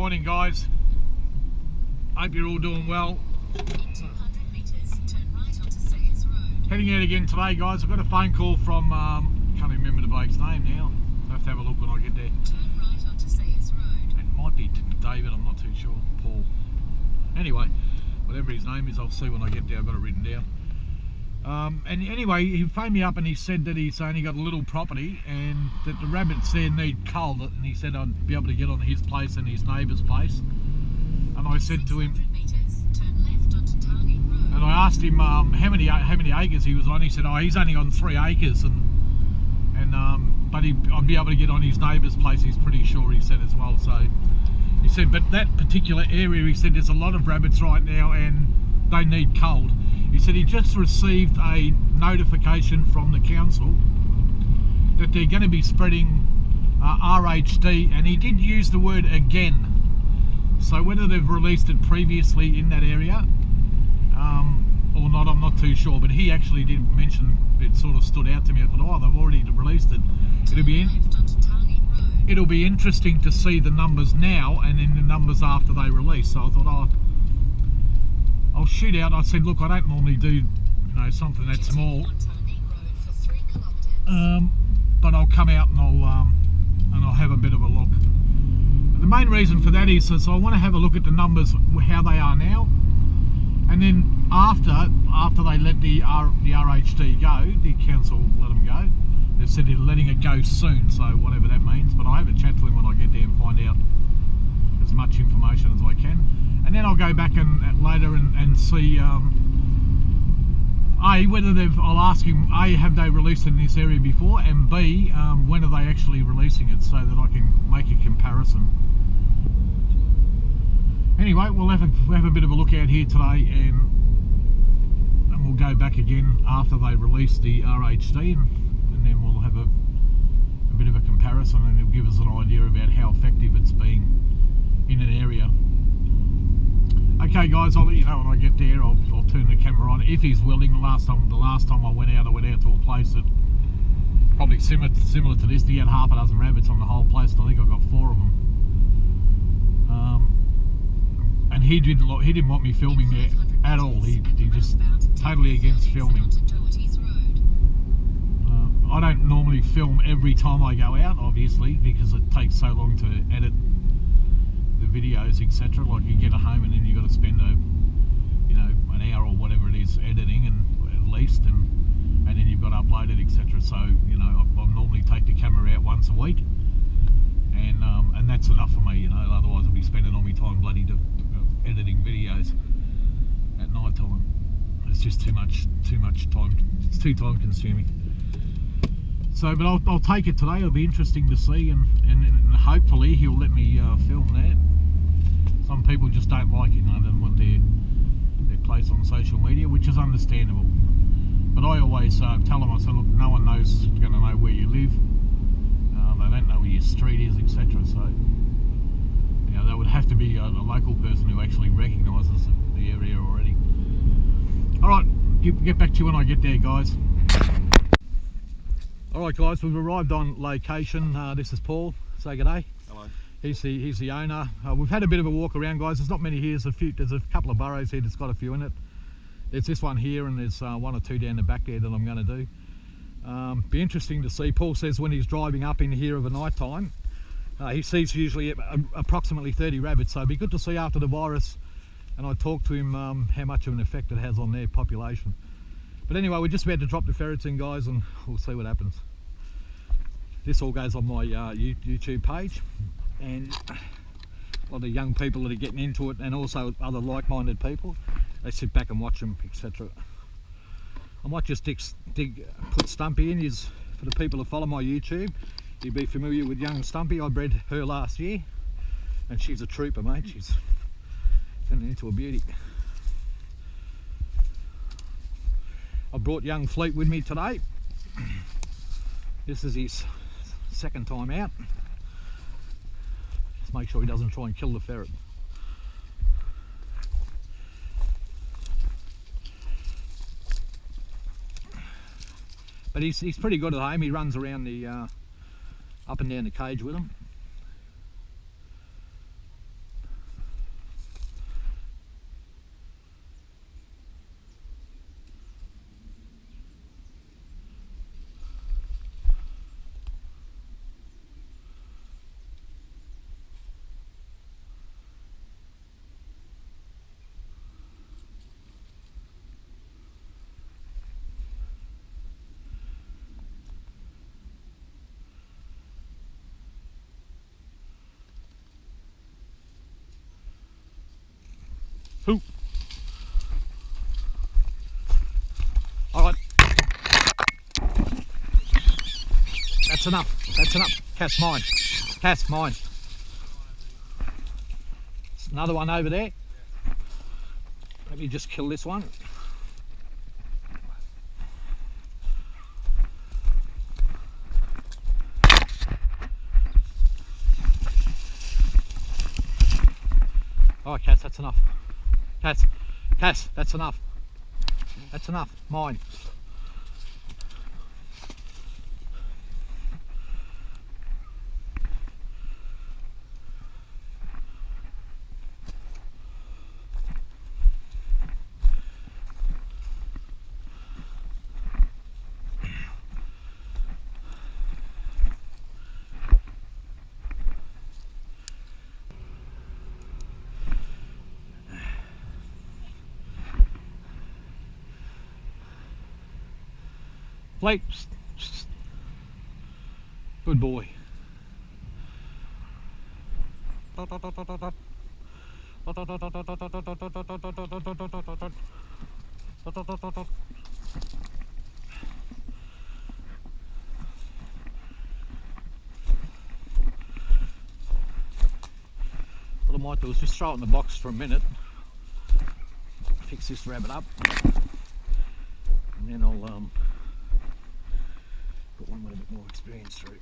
morning, guys. Hope you're all doing well. In 200 metres, turn right onto Sayers Road. Heading out again today, guys. I've got a phone call from, can't remember the bloke's name now. I'll have to have a look when I get there. Turn right onto Sayers Road. It might be David, I'm not too sure. Paul. Anyway, whatever his name is, I'll see when I get there. I've got it written down. And anyway, he phoned me up and he said that he's only got a little property and that the rabbits there need culled, and he said I'd be able to get on his place and his neighbour's place. And I said to him, 600 metres, turn left onto Target Road. and I asked him how many acres he was on. He said, oh, he's only on 3 acres, but I'd be able to get on his neighbour's place. He's pretty sure, he said as well. So he said, but that particular area, he said, there's a lot of rabbits right now and they need culled. He said he just received a notification from the council that they're going to be spreading RHD, and he did use the word again. So whether they've released it previously in that area or not, I'm not too sure. But he actually did mention, it sort of stood out to me. I thought, oh, they've already released it. It'll be interesting to see the numbers now and then the numbers after they release. So I thought, oh, I'll shoot out. I said, look, I don't normally do, something that small, but I'll come out and I'll have a bit of a look. The main reason for that is so I want to have a look at the numbers, how they are now, and then after they let the RHD go, the council let them go. They've said they're letting it go soon, so whatever that means. But I'll have a chat to him when I get there and find out as much information as I can. And then I'll go back and later and see A, whether I'll ask him, A, have they released it in this area before, and B, when are they actually releasing it, so that I can make a comparison. Anyway, we'll have a bit of a look out here today, and we'll go back again after they release the RHD, and then we'll have a bit of a comparison, and it'll give us an idea about how effective it's been in an area. Okay, guys, I'll let you know when I get there. I'll turn the camera on if he's willing. The last time I went out to a place that probably similar to this. He had half a dozen rabbits on the whole place, and I think I got 4 of them. And he didn't want me filming there at all. He just totally against filming. I don't normally film every time I go out, obviously, because it takes so long to edit the videos, etc. Like, you get home and then you got to spend an hour or whatever it is editing, and at least, and then you've got to upload it, etc. So I normally take the camera out once a week, and that's enough for me. Otherwise I'll be spending all my time bloody editing videos at night time. It's just too much time. It's too time consuming. So, but I'll take it today. It'll be interesting to see, and hopefully he'll let me film that. Some people just don't like it, they don't want their place on social media, which is understandable. But I always tell them, I say, look, no one going to know where you live. They don't know where your street is, etc. So, there would have to be a local person who actually recognises the area already. All right, get back to you when I get there, guys. Alright, guys, we've arrived on location. This is Paul. Say good day. Hello. He's the owner. We've had a bit of a walk around, guys. There's not many here. There's a couple of burrows here that's got a few in it. There's this one here, and there's 1 or 2 down the back there that I'm going to do. Be interesting to see. Paul says when he's driving up in here of a night time, he sees usually approximately 30 rabbits. So it'd be good to see after the virus, and I talked to him how much of an effect it has on their population. But anyway, we're just about to drop the Ferreting, guys, and we'll see what happens. This all goes on my YouTube page, and a lot of young people that are getting into it, and also other like-minded people, they sit back and watch them, etc. I might just put Stumpy in. For the people that follow my YouTube, you'd be familiar with young Stumpy. I bred her last year, and she's a trooper, mate. She's turning into a beauty. I brought young Fleet with me today. This is his second time out. Just make sure he doesn't try and kill the ferret. But he's pretty good at home. He runs around the up and down the cage with them. That's enough. That's enough. Cass, mine. Cass, mine. There's another one over there. Let me just kill this one. Oh, Cass, that's enough. Cass, that's enough. That's enough. Mine. Flake. Good boy. What I might do is just throw it in the box for a minute, fix this rabbit up, and then I'll put one with a bit more experience through.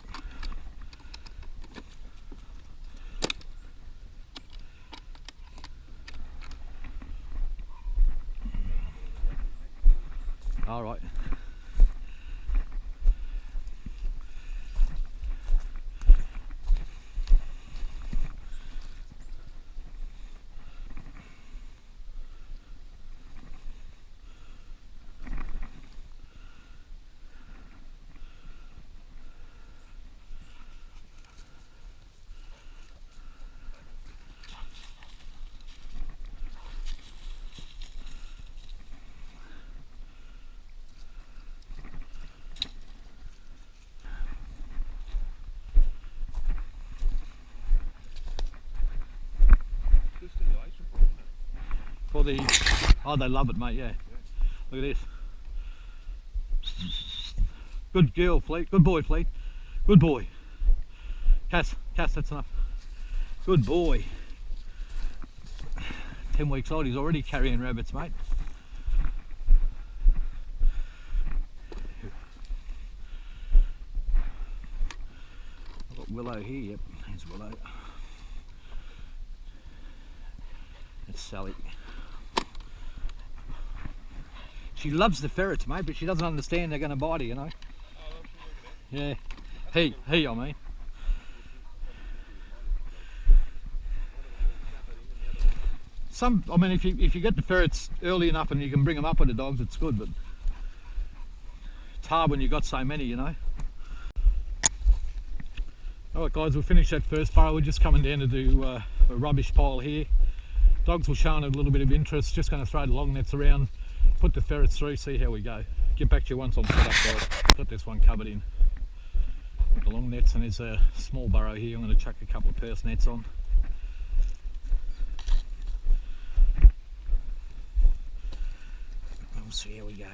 All right. For the, oh, they love it, mate. Yeah. Look at this. Good girl, Fleet. Good boy, Fleet. Good boy. Cass, that's enough. Good boy. 10 weeks old, he's already carrying rabbits, mate. I've got Willow here. Yep, there's Willow. That's Sally. She loves the ferrets, mate, but she doesn't understand they're going to bite her, you know. Yeah. He, I mean. I mean, if you get the ferrets early enough and you can bring them up with the dogs, it's good, but it's hard when you've got so many, you know. Alright guys, we'll finish that first burrow. We're just coming down to do a rubbish pile here. Dogs were showing a little bit of interest, just going to throw the long nets around, put the ferrets through, see how we go. Get back to you once I'm set up, guys. Got this one covered in with the long nets, and there's a small burrow here. I'm going to chuck a couple of purse nets on. We'll see how we go.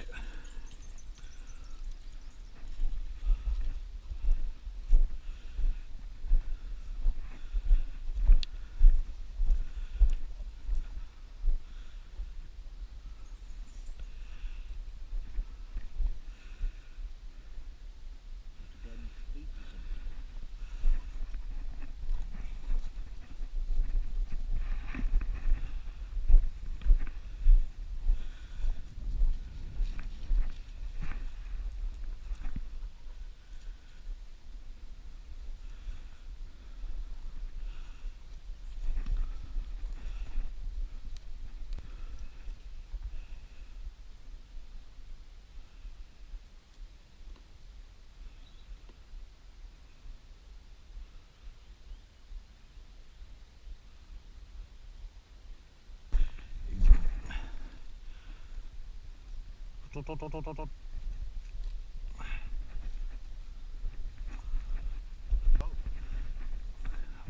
I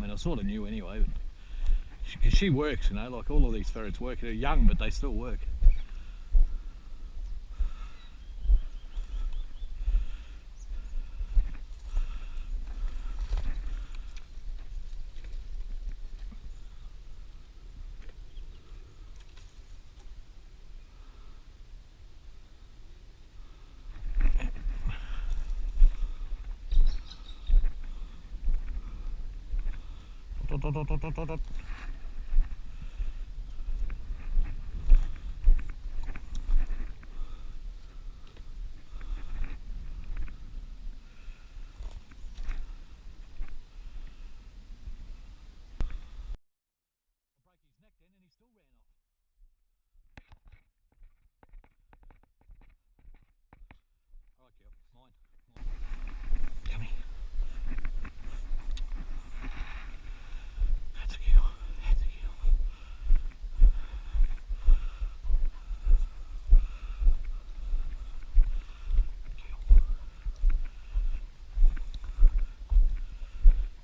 mean, I sort of knew anyway, but because she works, you know, like all of these ferrets work. They're young, but they still work. Dot, dot, dot, dot, dot, dot, dot. I broke his neck then and he still ran off. Alright, girl, mine. Come here. That's a girl. That's a girl.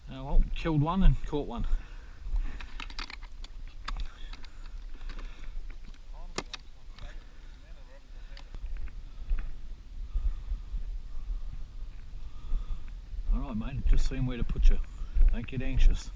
Girl. Well, killed one and caught one. Alright mate, just seeing where to put you. Don't get anxious.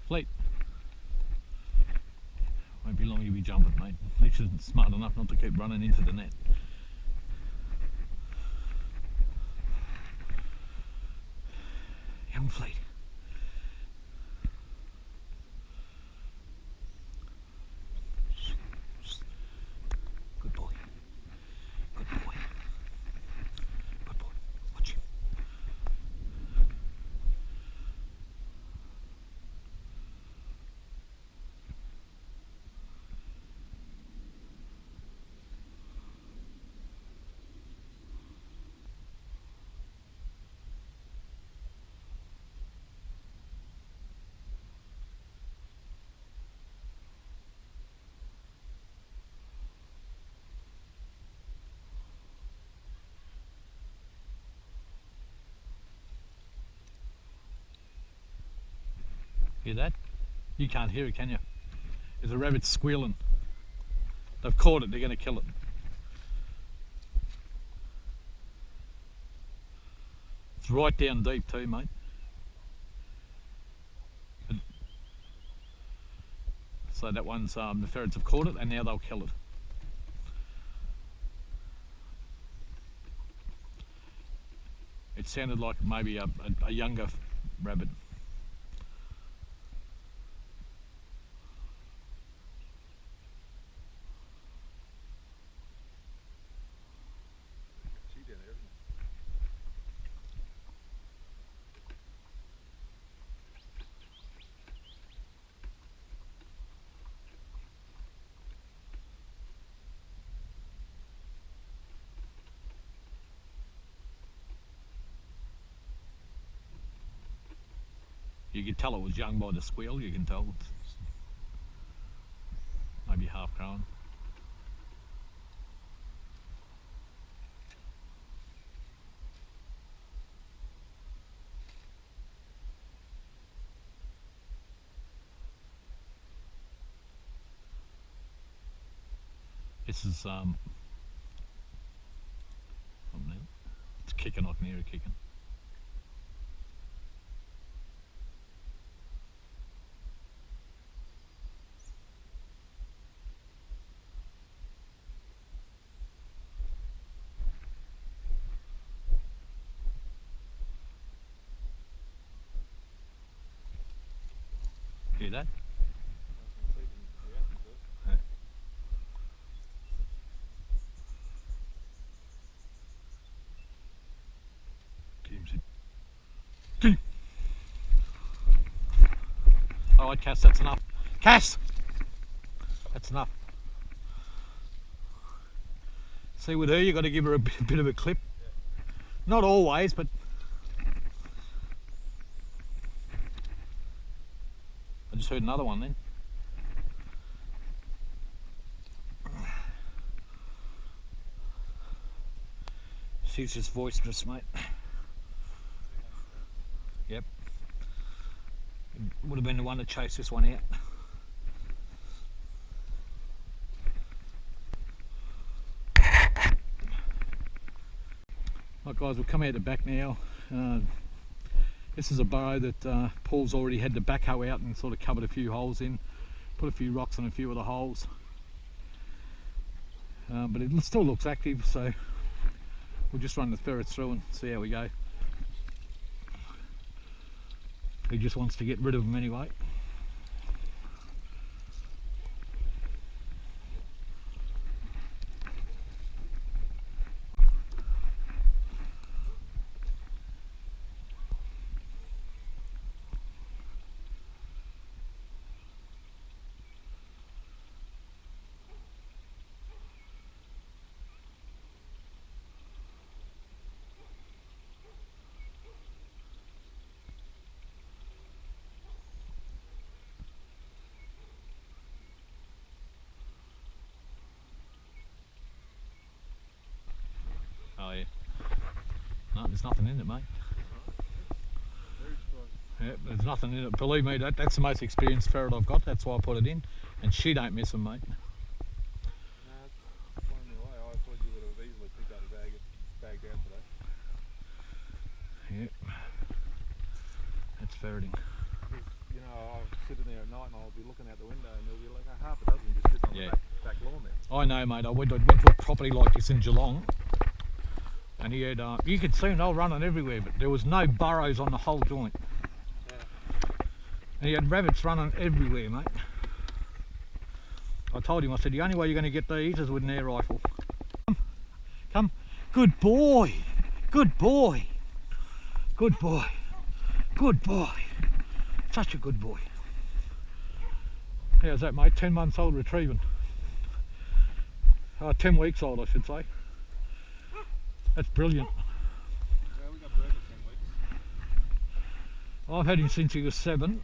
Fleet. Won't be long you'll be jumping, mate. At least you're smart enough not to keep running into the net. Young Fleet. Good boy. Good boy. Good boy. Watch him. Hear that? You can't hear it, can you? There's a rabbit squealing. They've caught it, they're going to kill it. It's right down deep too, mate. So that one's, the ferrets have caught it and now they'll kill it. It sounded like maybe a younger rabbit. You could tell it was young by the squeal, you can tell it's maybe half grown. This is it's kicking, I can hear it kicking. Hear that? Yeah. Alright Cass, that's enough. Cass! That's enough. See with her, you've got to give her a bit of a clip. Yeah. Not always, but I just heard another one then. She's just boisterous, mate. Yep. Would have been the one to chase this one out. Right guys, we'll come out the back now. This is a burrow that Paul's already had the backhoe out and sort of covered a few holes in, put a few rocks in a few of the holes, but it still looks active, so we'll just run the ferrets through and see how we go. He just wants to get rid of them anyway. Oh yeah. No, there's nothing in it, mate. Yeah, there's nothing in it. Believe me, that's the most experienced ferret I've got. That's why I put it in, and she don't miss them, mate. No, it's blown me away. I thought you would have easily picked up the bagged out today. Yep. That's ferreting. You know, I'll sit in there at night and I'll be looking out the window and there'll be like a half a dozen just sitting on the back lawn there. I know, mate. I went to a property like this in Geelong, and he had, you could see them, they were running everywhere, but there was no burrows on the whole joint. Yeah. And he had rabbits running everywhere, mate. I told him, I said, the only way you're going to get these is with an air rifle. Come. Good boy. Good boy. Good boy. Good boy. Such a good boy. How's that, mate? 10 months old retrieving. 10 weeks old, I should say. That's brilliant. Yeah, we got Bert at 10 weeks. I've had him since he was 7.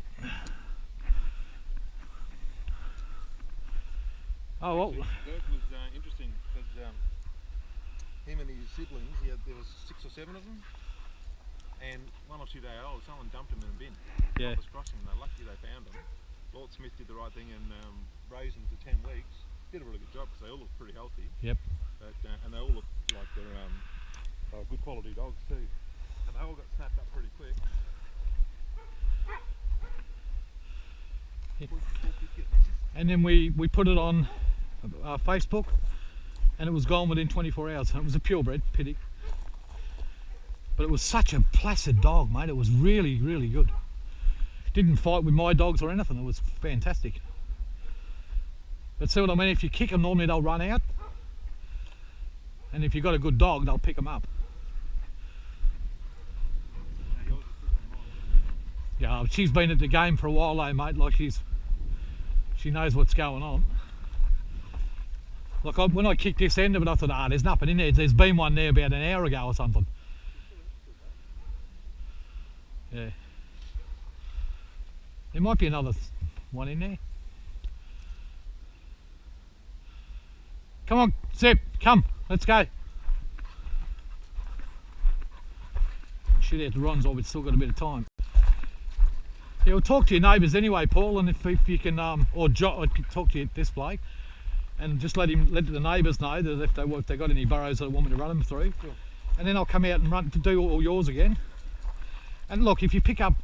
Oh well. Bert was interesting because him and his siblings, there was 6 or 7 of them, and 1 or 2 days old, someone dumped him in a bin. Yeah. Was crossing, and they're lucky they found them. Lord Smith did the right thing and raised them to 10 weeks. Did a really good job because they all look pretty healthy. Yep. But, and they all look like they're good quality dogs too. And they all got snapped up pretty quick. Yeah. And then we put it on Facebook, and it was gone within 24 hours. It was a purebred, pity. But it was such a placid dog, mate. It was really, really good. Didn't fight with my dogs or anything. It was fantastic. But see what I mean? If you kick them, normally they'll run out. And if you've got a good dog, they'll pick them up. Yeah, she's been at the game for a while though, mate. Like she knows what's going on. Like when I kicked this end of it, I thought, there's nothing in there. There's been one there about an hour ago or something. Yeah. There might be another one in there. Come on, Zip, come, let's go. Shit out the runs off, it's still got a bit of time. Yeah, we'll talk to your neighbours anyway, Paul, and if you can, or talk to this bloke, and just let the neighbours know that if they got any burrows that I want me to run them through, Sure. And then I'll come out and run to do all yours again. And look, if you pick up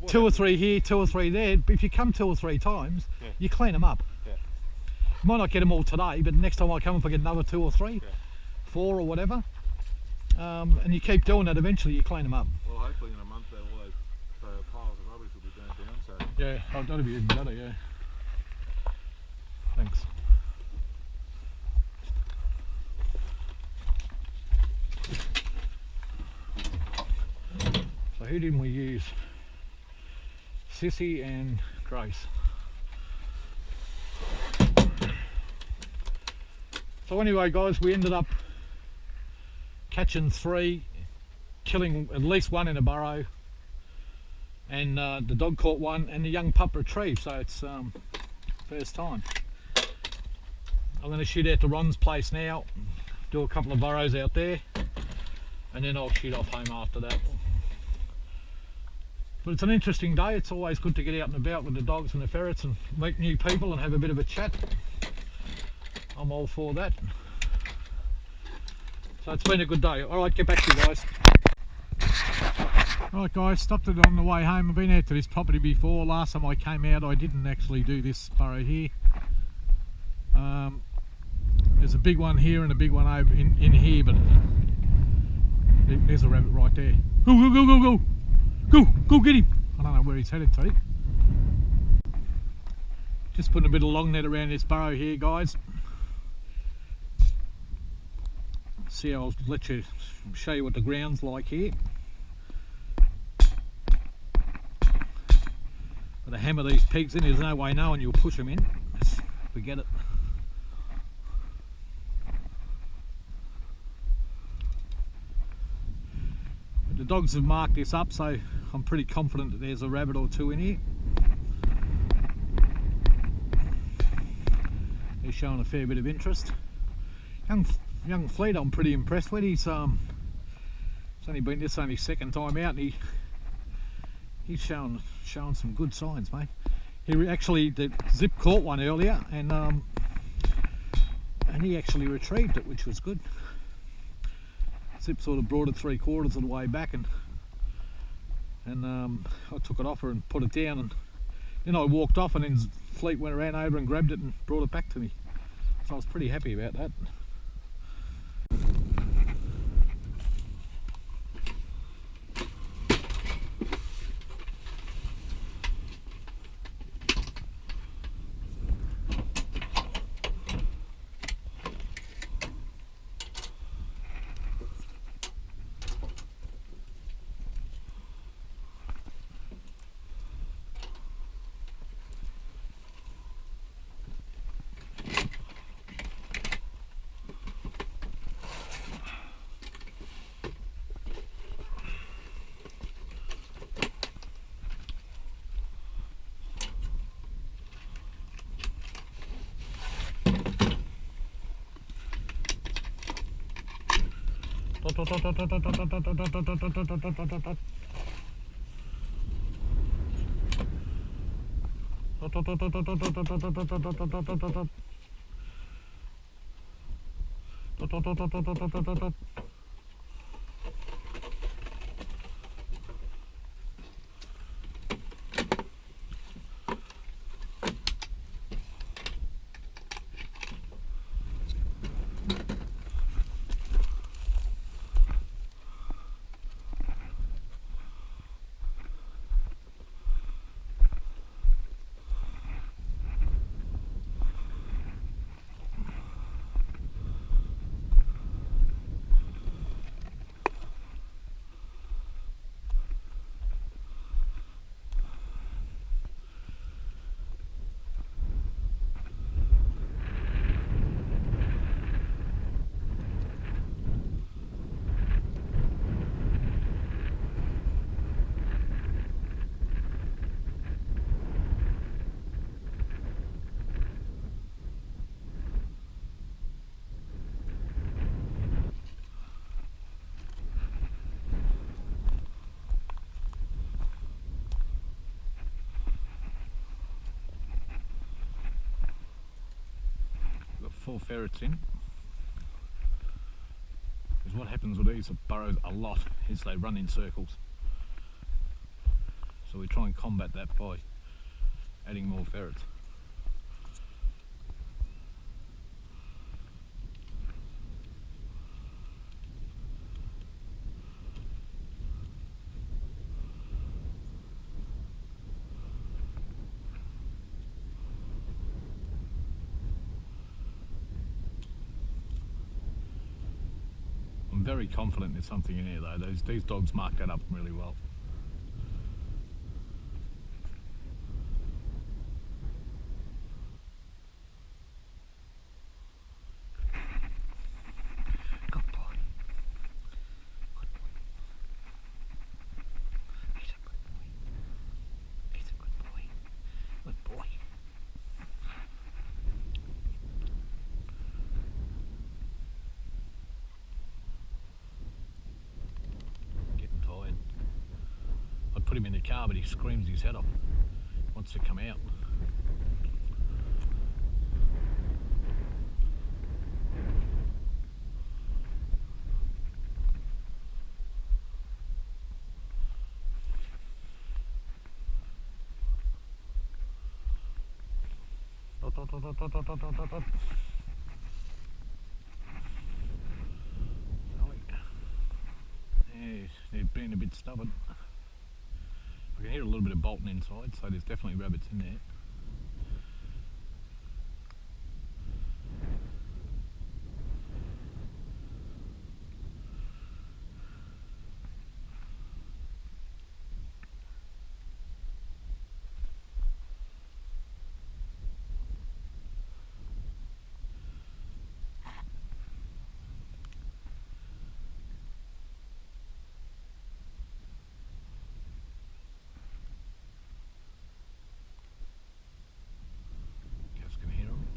2 or 3 here, 2 or 3 there, but if you come 2 or 3 times, yeah, you clean them up. Yeah. You might not get them all today, but next time I come, if I get another 2 or 3, Yeah. 4 or whatever, and you keep doing that, eventually you clean them up. Well, hopefully in a month all those piles of rubbish will be burnt down. So Yeah, that'll be even better, yeah. Thanks. So who didn't we use? Sissy and Grace. So anyway guys, we ended up catching 3, killing at least 1 in a burrow, and the dog caught 1 and the young pup retrieved, so it's first time. I'm going to shoot out to Ron's place now, do a couple of burrows out there, and then I'll shoot off home after that. But it's an interesting day. It's always good to get out and about with the dogs and the ferrets and meet new people and have a bit of a chat. I'm all for that. So it's been a good day. Alright, get back to you guys. Alright guys, stopped it on the way home. I've been out to this property before. Last time I came out I didn't actually do this burrow here. There's a big one here and a big one over in here, but there's a rabbit right there. Go, go, go, go, go! Go, go get him! I don't know where he's headed to. Just putting a bit of long net around this burrow here, guys. See, I'll let you show you what the ground's like here. But to hammer these pegs in, there's no way knowing you'll push them in. Just forget it. But the dogs have marked this up, so I'm pretty confident that there's a rabbit or two in here. He's showing a fair bit of interest. Young Fleet, I'm pretty impressed with. He's only been this only second time out, and he's showing some good signs, mate. He actually, the Zip caught one earlier, and he actually retrieved it, which was good. Zip sort of brought it 3/4 of the way back, and I took it off her and put it down, and then I walked off, and then Fleet went around over and grabbed it and brought it back to me. So I was pretty happy about that. Got 4 ferrets in. Because what happens with these burrows a lot is they run in circles. So we try and combat that by adding more ferrets. I'm very confident there's something in here though. These dogs mark that up really well. Good boy. Good boy. He's a good boy. He's a good boy. Good boy. Put him in the car, but he screams his head off. Wants to come out. Yeah, they're being a bit stubborn. I can hear a little bit of bolting inside, so there's definitely rabbits in there. Just can hear them.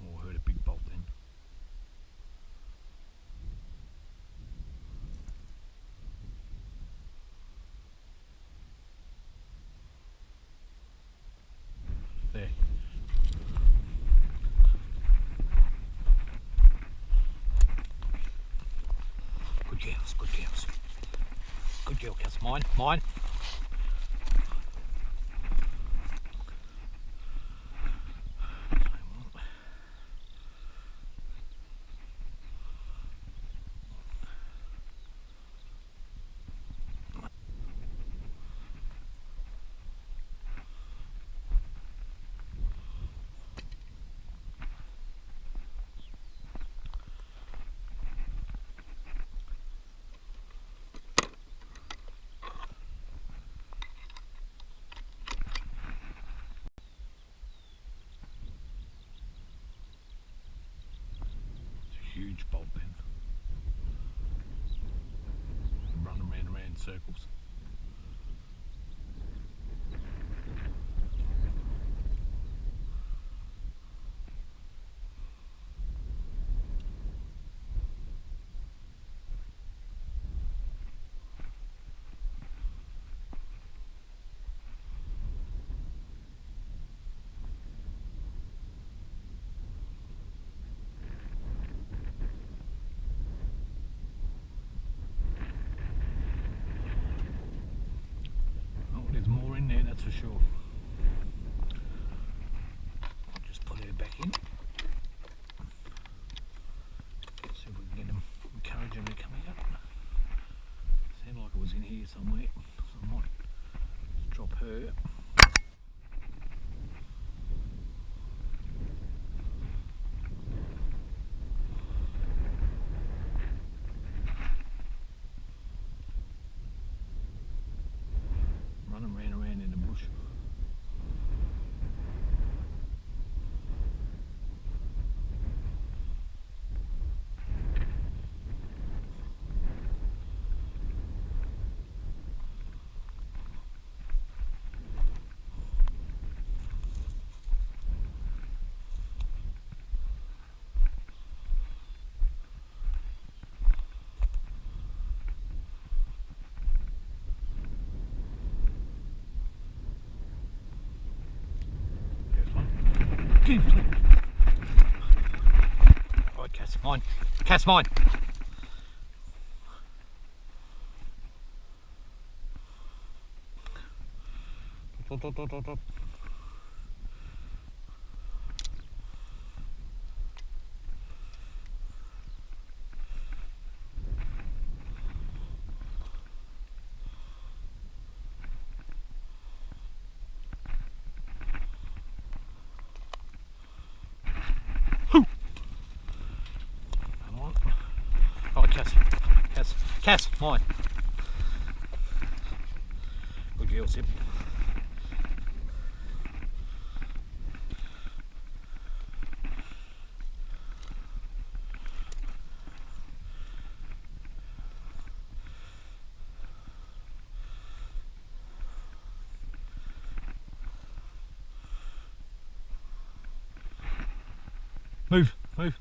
Oh, I heard a big bolt then. There. Good girls, good girls. Good girl, Cass. Mine, mine. Huge bolt then. Running round and round in circles. There's more in there, that's for sure. I'll just put her back in. See if we can get them, encourage them to come out. Sounded like it was in here somewhere, so I might just drop her. Running round and round in the bush. Right, Cass, mine. Cass, mine. Dot. Cass, mine. Good girl, Sip. Move, move.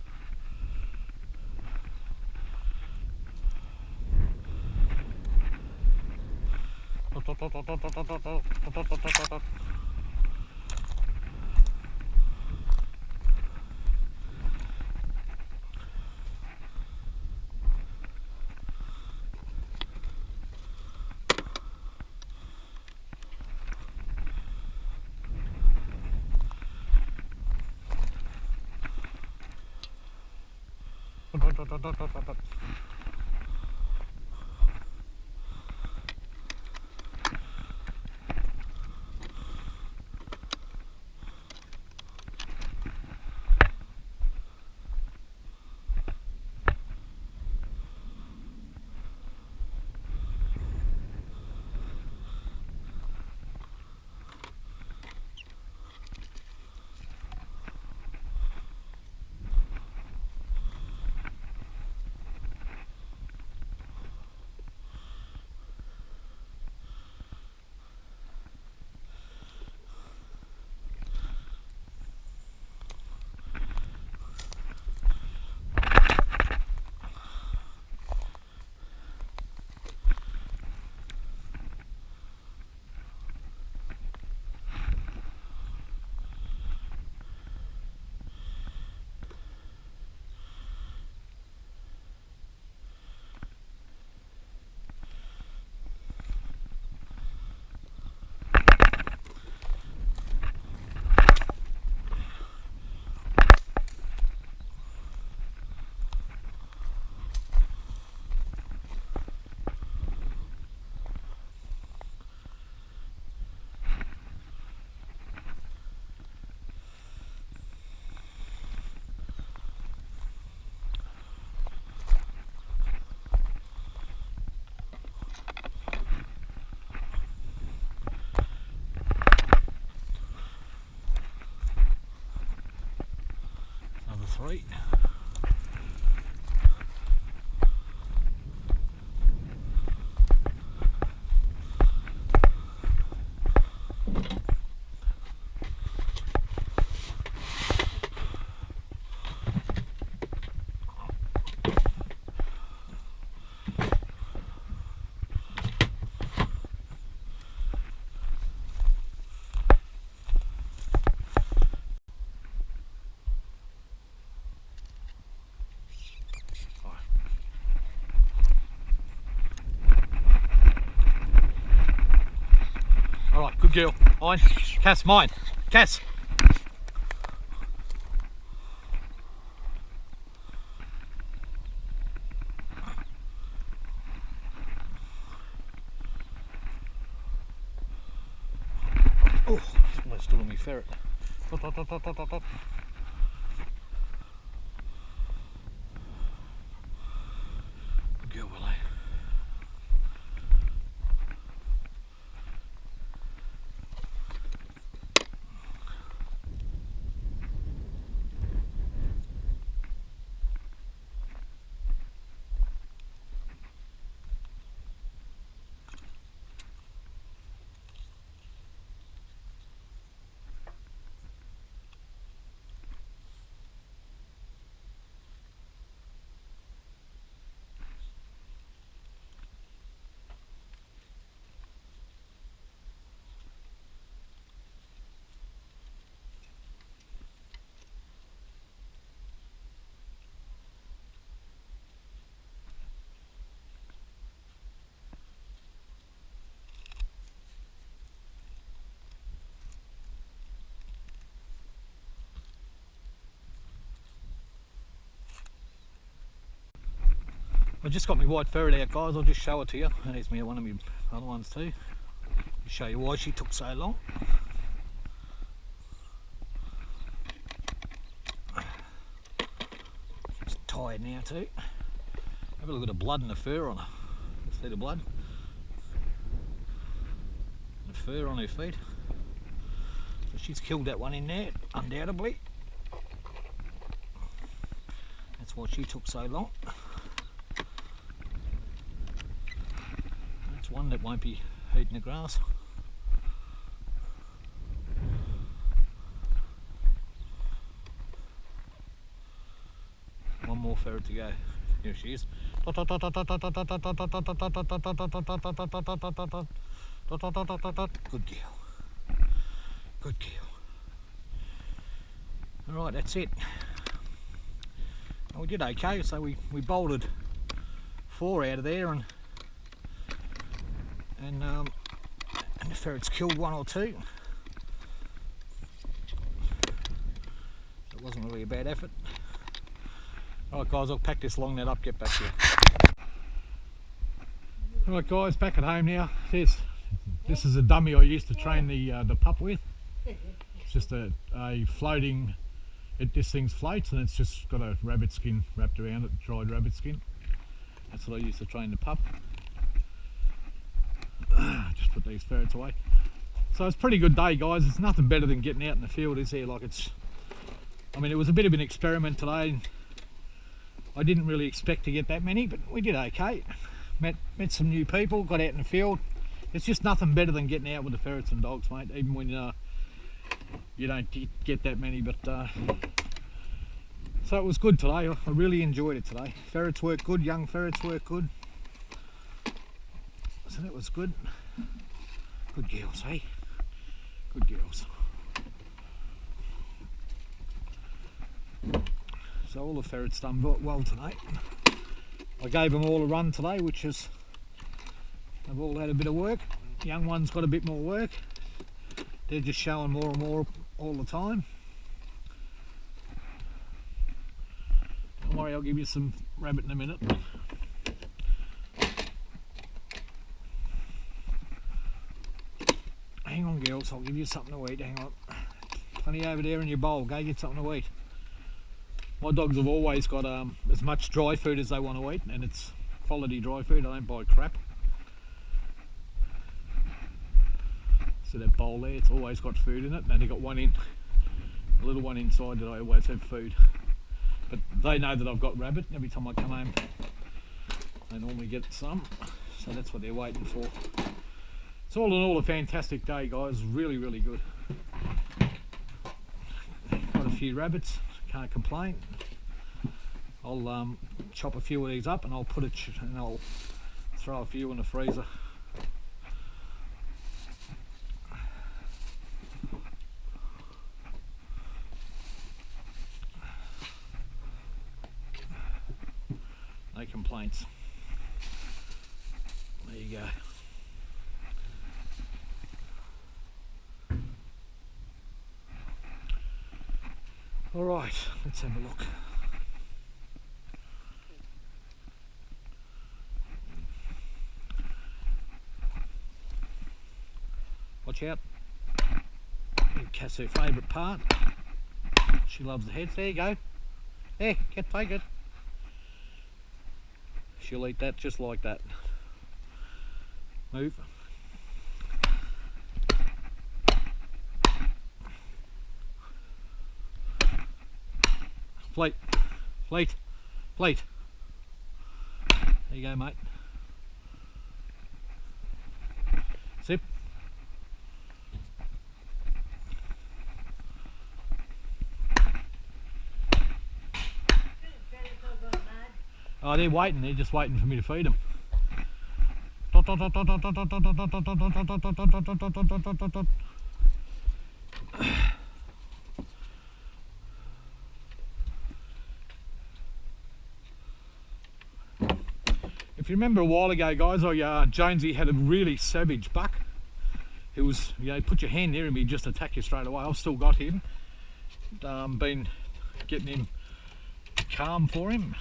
Another 3. Alright, good girl. Mine. Cass, mine. Cass. Oh, almost stood on me ferret. Dot, dot, dot, dot, dot, dot. Good girl, Willow. I just got my white ferret out, guys. I'll just show it to you. And there's me one of my other ones too. I'll show you why she took so long. She's tired now too. Have a look at the blood and the fur on her. See the blood? The fur on her feet. So she's killed that one in there, undoubtedly. That's why she took so long. That's one that won't be eating the grass. One more ferret to go. Here she is. Good girl. Good girl. Alright, that's it. We did okay, so we bolted 4 out of there, and the ferrets killed 1 or 2. It wasn't really a bad effort. Alright guys, I'll pack this long net up, get back to you. Alright guys, back at home now. This is a dummy I used to train the pup with. It's just a floating, this thing floats and it's just got a rabbit skin wrapped around it, dried rabbit skin. That's what I used to train the pup. Just put these ferrets away. So it's a pretty good day guys. It's nothing better than getting out in the field, is there? Like I mean, it was a bit of an experiment today. I didn't really expect to get that many, but we did okay. Met some new people, got out in the field. It's just nothing better than getting out with the ferrets and dogs, mate, even when you don't get that many. But so it was good today. I really enjoyed it today. Ferrets work good, young ferrets work good. So that was good. Good girls, hey? Good girls. So all the ferrets done well today. I gave them all a run today, which is, they've all had a bit of work. Young one's got a bit more work. They're just showing more and more all the time. Don't worry, I'll give you some rabbit in a minute. Hang on girls, I'll give you something to eat, hang on. Plenty over there in your bowl, go get something to eat. My dogs have always got as much dry food as they want to eat, and it's quality dry food. I don't buy crap. So that bowl there, it's always got food in it, and they've got one a little one inside that I always have food. But they know that I've got rabbit. Every time I come home, they normally get some, so that's what they're waiting for. It's all in all a fantastic day, guys. Really, really good. Got a few rabbits. Can't complain. I'll chop a few of these up and I'll put it and I'll throw a few in the freezer. No complaints. There you go. Alright, let's have a look. Watch out. Cat's her favourite part. She loves the heads. There you go. There, take it. She'll eat that just like that. Move. Fleet. There you go, mate. Sip. Oh, they're waiting. They're just waiting for me to feed them. If you remember a while ago, guys, Jonesy had a really savage buck. He was, put your hand near him, he'd just attack you straight away. I've still got him. Been getting him calm for him.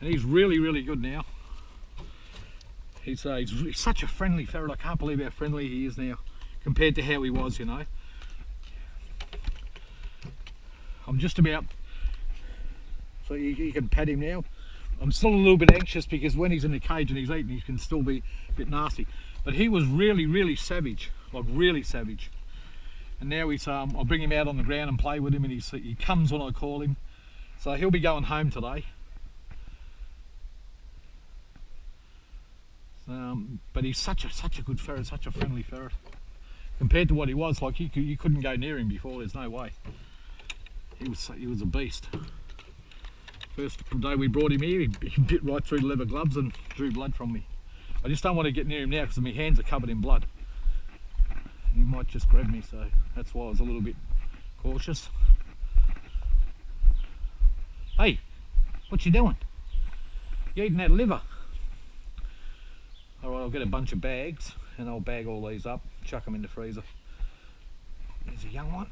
And he's really, really good now. He's such a friendly ferret. I can't believe how friendly he is now compared to how he was, I'm just about, so you can pat him now. I'm still a little bit anxious because when he's in the cage and he's eating, he can still be a bit nasty. But he was really, really savage, like really savage. And now he's, I bring him out on the ground and play with him, and he comes when I call him. So he'll be going home today. But he's such a good ferret, such a friendly ferret. Compared to what he was, like you couldn't go near him before. There's no way. He was a beast. First day we brought him here, he bit right through the leather gloves and drew blood from me. I just don't want to get near him now because my hands are covered in blood. And he might just grab me, so that's why I was a little bit cautious. Hey, what you doing? You eating that liver? Alright, I'll get a bunch of bags and I'll bag all these up, chuck them in the freezer. There's a young one.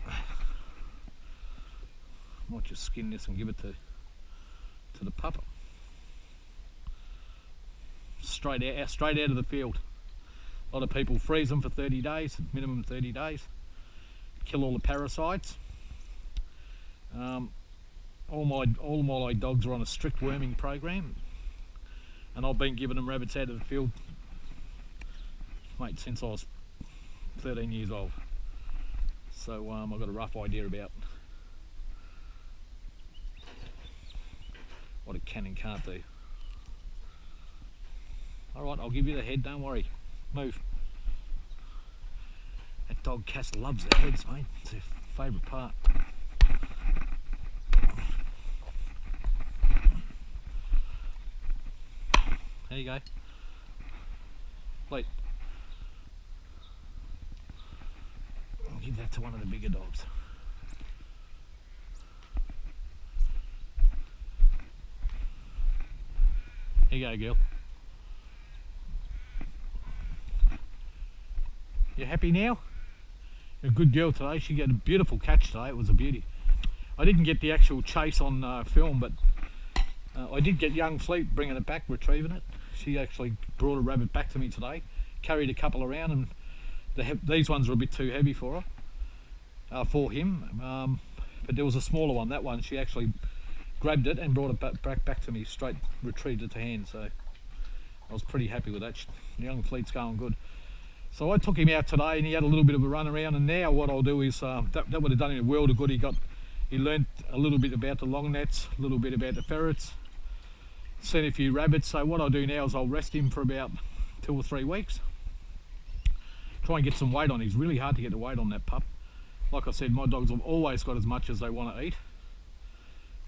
Might just skin this and give it to to the pupper. Straight out of the field. A lot of people freeze them for 30 days, minimum 30 days. Kill all the parasites. All my dogs are on a strict worming program, and I've been giving them rabbits out of the field, mate, since I was 13 years old. So I've got a rough idea about what it can and can't do. Alright, I'll give you the head, don't worry. Move. That dog Cass loves the heads, mate. It's her favourite part. There you go. Wait. I'll give that to one of the bigger dogs. Here you go, girl. You happy now? You're a good girl today. She got a beautiful catch today. It was a beauty. I didn't get the actual chase on film, but I did get young Fleet bringing it back, retrieving it. She actually brought a rabbit back to me today, carried a couple around, and these ones were a bit too heavy for her, for him. But there was a smaller one. That one, she actually grabbed it and brought it back to me, straight retrieved it to hand. So I was pretty happy with that. Young Fleet's going good. So I took him out today, and he had a little bit of a run around. And now what I'll do is that would have done him a world of good. He learnt a little bit about the long nets, a little bit about the ferrets, seen a few rabbits. So what I'll do now is I'll rest him for about 2 or 3 weeks. Try and get some weight on. He's really hard to get the weight on that pup. Like I said, my dogs have always got as much as they want to eat,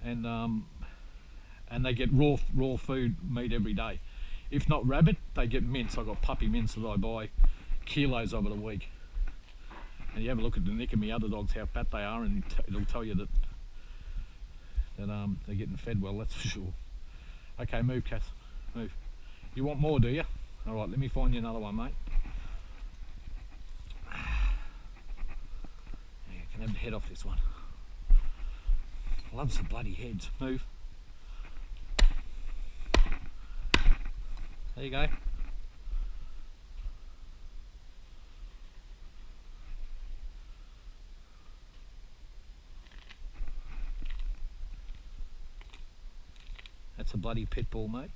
and they get raw food, meat every day. If not rabbit, they get mince. I've got puppy mince that I buy kilos of it a week. And you have a look at the neck of my other dogs, how fat they are, and it'll tell you that they're getting fed well, that's for sure. Okay, move, Cass, move. You want more, do you? All right, let me find you another one, mate. Yeah, you can have the head off this one. Loves the bloody heads. Move. There you go. That's a bloody pit bull, mate.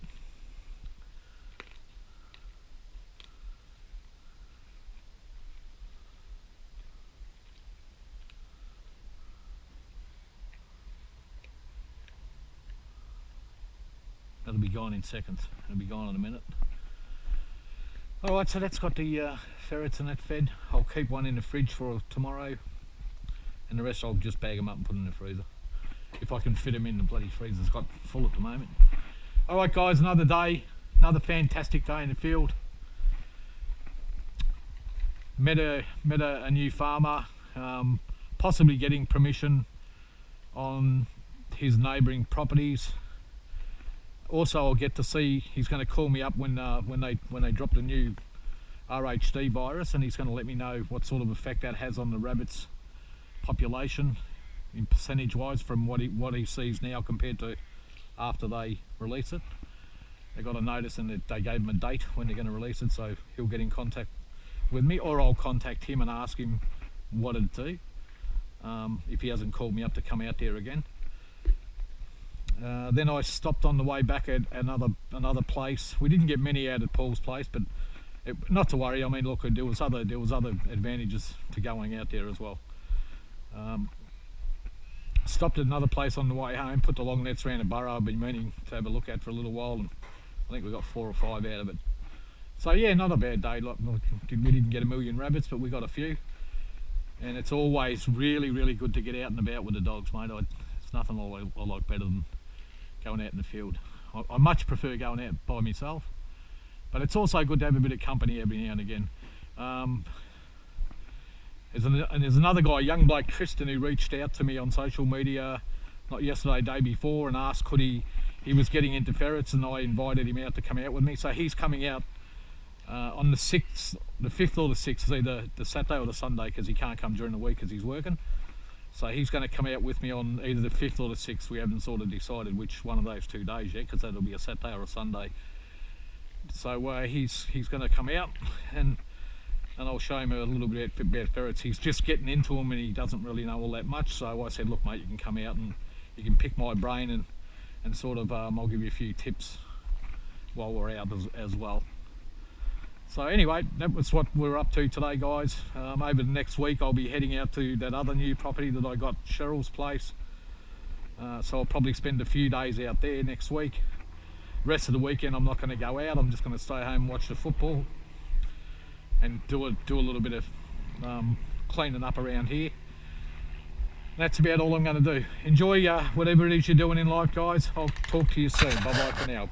That'll be gone in seconds. It'll be gone in a minute. Alright, so that's got the ferrets and that fed. I'll keep one in the fridge for tomorrow, and the rest I'll just bag them up and put in the freezer. If I can fit them in, the bloody freezer's got full at the moment. Alright guys, another day, another fantastic day in the field. Met a new farmer, possibly getting permission on his neighbouring properties. Also, I'll get to see, he's going to call me up when they drop the new RHD virus, and he's going to let me know what sort of effect that has on the rabbits population in percentage wise from what he sees now compared to after they release it. They got a notice and they gave him a date when they're going to release it, so he'll get in contact with me, or I'll contact him and ask him what it'd do if he hasn't called me up to come out there again. Then I stopped on the way back at another place. We didn't get many out at Paul's place, but not to worry. I mean, look, there was other advantages to going out there as well. Stopped at another place on the way home, put the long nets around a burrow I've been meaning to have a look at for a little while, and I think we got 4 or 5 out of it. So yeah, not a bad day. Like, we didn't get a million rabbits, but we got a few. And it's always really, really good to get out and about with the dogs, mate. It's nothing I like better than going out in the field. I much prefer going out by myself, but it's also good to have a bit of company every now and again. There's another guy, young bloke Tristan, who reached out to me on social media, not yesterday, day before, and asked could he was getting into ferrets, and I invited him out to come out with me. So he's coming out on the 6th, the 5th or the 6th, either the Saturday or the Sunday, because he can't come during the week because he's working. So he's going to come out with me on either the 5th or the 6th. We haven't sort of decided which one of those 2 days yet, because that'll be a Saturday or a Sunday. So he's going to come out and I'll show him a little bit about ferrets. He's just getting into them and he doesn't really know all that much. So I said, look mate, you can come out and you can pick my brain and sort of I'll give you a few tips while we're out as well. So anyway, that was what we're up to today, guys. Over the next week I'll be heading out to that other new property that I got, Cheryl's place. So I'll probably spend a few days out there next week. Rest of the weekend I'm not going to go out. I'm just going to stay home and watch the football and do a little bit of cleaning up around here. That's about all I'm going to do. Enjoy whatever it is you're doing in life, guys. I'll talk to you soon. Bye bye for now.